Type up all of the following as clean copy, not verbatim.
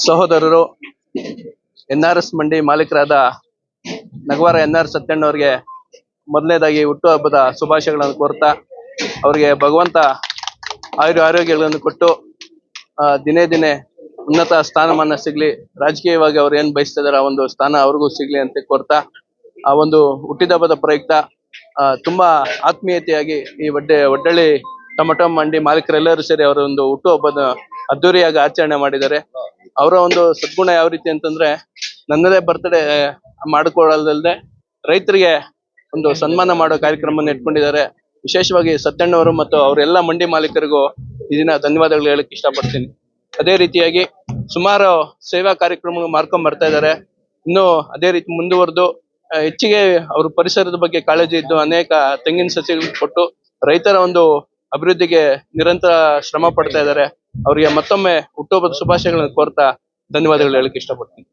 ಸಹೋದರರು NRS ಮಂಡಿ ಮಾಲೀಕರಾದ ನಗವಾರ NR ಸತ್ಯಣ್ಣವರಿಗೆ ಮೊದಲನೇದಾಗಿ ಹುಟ್ಟುಹಬ್ಬದ ಶುಭಾಶಯಗಳನ್ನು ಕೋರ್ತಾ ಅವರಿಗೆ ಭಗವಂತ ಆರೋಗ್ಯಗಳನ್ನು ಕೊಟ್ಟು ದಿನೇ ದಿನೇ ಉನ್ನತ ಸ್ಥಾನಮಾನ ಸಿಗ್ಲಿ, ರಾಜಕೀಯವಾಗಿ ಅವ್ರು ಏನ್ ಬಯಸ್ತಿದಾರೆ ಆ ಒಂದು ಸ್ಥಾನ ಅವ್ರಿಗೂ ಸಿಗ್ಲಿ ಅಂತ ಕೋರ್ತಾ ಆ ಒಂದು ಹುಟ್ಟಿದಬ್ಬದ ಪ್ರಯುಕ್ತ ತುಂಬಾ ಆತ್ಮೀಯತೆಯಾಗಿ ಈ ಒಡ್ಡಳ್ಳಿ ಟೊಮೆಟೊ ಮಂಡಿ ಮಾಲೀಕರೆಲ್ಲರೂ ಸೇರಿ ಅವರ ಒಂದು ಹುಟ್ಟುಹಬ್ಬದ ಅದ್ದೂರಿಯಾಗಿ ಆಚರಣೆ ಮಾಡಿದ್ದಾರೆ. ಅವರ ಒಂದು ಸದ್ಗುಣ ಯಾವ ರೀತಿ ಅಂತಂದ್ರೆ ನನ್ನದೇ ಬರ್ತ್ಡೇ ಮಾಡಿಕೊಳ್ಳದಲ್ಲದೆ ರೈತರಿಗೆ ಒಂದು ಸನ್ಮಾನ ಮಾಡೋ ಕಾರ್ಯಕ್ರಮವನ್ನು ಇಟ್ಕೊಂಡಿದ್ದಾರೆ. ವಿಶೇಷವಾಗಿ ಸತ್ಯಣ್ಣವರು ಮತ್ತು ಅವರೆಲ್ಲ ಮಂಡಿ ಮಾಲೀಕರಿಗೂ ಈ ದಿನ ಧನ್ಯವಾದಗಳು ಹೇಳಕ್ ಇಷ್ಟಪಡ್ತೀನಿ. ಅದೇ ರೀತಿಯಾಗಿ ಸುಮಾರು ಸೇವಾ ಕಾರ್ಯಕ್ರಮ ಮಾಡ್ಕೊಂಡ್ ಬರ್ತಾ ಇದ್ದಾರೆ. ಇನ್ನು ಅದೇ ರೀತಿ ಮುಂದುವರೆದು ಹೆಚ್ಚಿಗೆ ಅವರು ಪರಿಸರದ ಬಗ್ಗೆ ಕಾಳಜಿ ಇದ್ದು ಅನೇಕ ತೆಂಗಿನ ಸಸಿಗಳು ಕೊಟ್ಟು ರೈತರ ಒಂದು ಅಭಿವೃದ್ಧಿಗೆ ನಿರಂತರ ಶ್ರಮ ಪಡ್ತಾ ಇದ್ದಾರೆ. ಅವರಿಗೆ ಮತ್ತೊಮ್ಮೆ ಹುಟ್ಟುಹಬ್ಬದ ಶುಭಾಶಯಗಳನ್ನು ಕೋರ್ತಾ ಧನ್ಯವಾದಗಳು ಹೇಳಕ್ ಇಷ್ಟಪಡ್ತೀನಿ.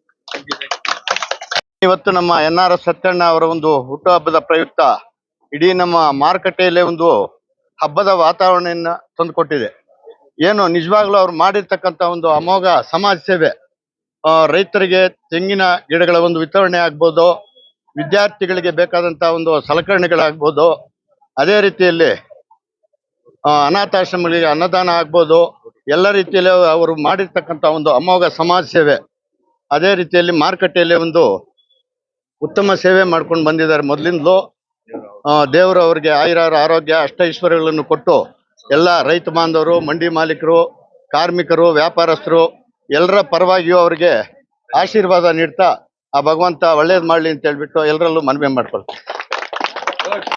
ಇವತ್ತು ನಮ್ಮ NR ಸತ್ಯಣ್ಣ ಅವರ ಒಂದು ಹುಟ್ಟುಹಬ್ಬದ ಪ್ರಯುಕ್ತ ಇಡೀ ನಮ್ಮ ಮಾರುಕಟ್ಟೆಯಲ್ಲೇ ಒಂದು ಹಬ್ಬದ ವಾತಾವರಣ ತಂದುಕೊಟ್ಟಿದೆ. ಏನು ನಿಜವಾಗ್ಲೂ ಅವ್ರು ಮಾಡಿರ್ತಕ್ಕಂಥ ಒಂದು ಅಮೋಘ ಸಮಾಜ ಸೇವೆ, ರೈತರಿಗೆ ತೆಂಗಿನ ಗಿಡಗಳ ಒಂದು ವಿತರಣೆ ಆಗ್ಬೋದು, ವಿದ್ಯಾರ್ಥಿಗಳಿಗೆ ಬೇಕಾದಂಥ ಒಂದು ಸಲಕರಣೆಗಳಾಗ್ಬೋದು, ಅದೇ ರೀತಿಯಲ್ಲಿ ಅನಾಥಾಶ್ರಮಗಳಿಗೆ ಅನ್ನದಾನ ಆಗ್ಬೋದು, ಎಲ್ಲ ರೀತಿಯಲ್ಲಿ ಅವರು ಮಾಡಿರ್ತಕ್ಕಂಥ ಒಂದು ಅಮೋಘ ಸಮಾಜ ಸೇವೆ. ಅದೇ ರೀತಿಯಲ್ಲಿ ಮಾರುಕಟ್ಟೆಯಲ್ಲಿ ಒಂದು ಉತ್ತಮ ಸೇವೆ ಮಾಡ್ಕೊಂಡು ಬಂದಿದ್ದಾರೆ. ಮೊದಲಿಂದಲೂ ದೇವರು ಅವರಿಗೆ ಆರೋಗ್ಯ ಅಷ್ಟೈಶ್ವರ್ಯಗಳನ್ನು ಕೊಟ್ಟು ಎಲ್ಲ ರೈತ ಬಾಂಧವರು, ಮಂಡಿ ಮಾಲೀಕರು, ಕಾರ್ಮಿಕರು, ವ್ಯಾಪಾರಸ್ಥರು ಎಲ್ಲರ ಪರವಾಗಿಯೂ ಅವರಿಗೆ ಆಶೀರ್ವಾದ ನೀಡ್ತಾ ಆ ಭಗವಂತ ಒಳ್ಳೇದು ಮಾಡಲಿ ಅಂತ ಹೇಳ್ಬಿಟ್ಟು ಎಲ್ಲರಲ್ಲೂ ಮನವಿ ಮಾಡ್ಕೊಳ್ತಾರೆ.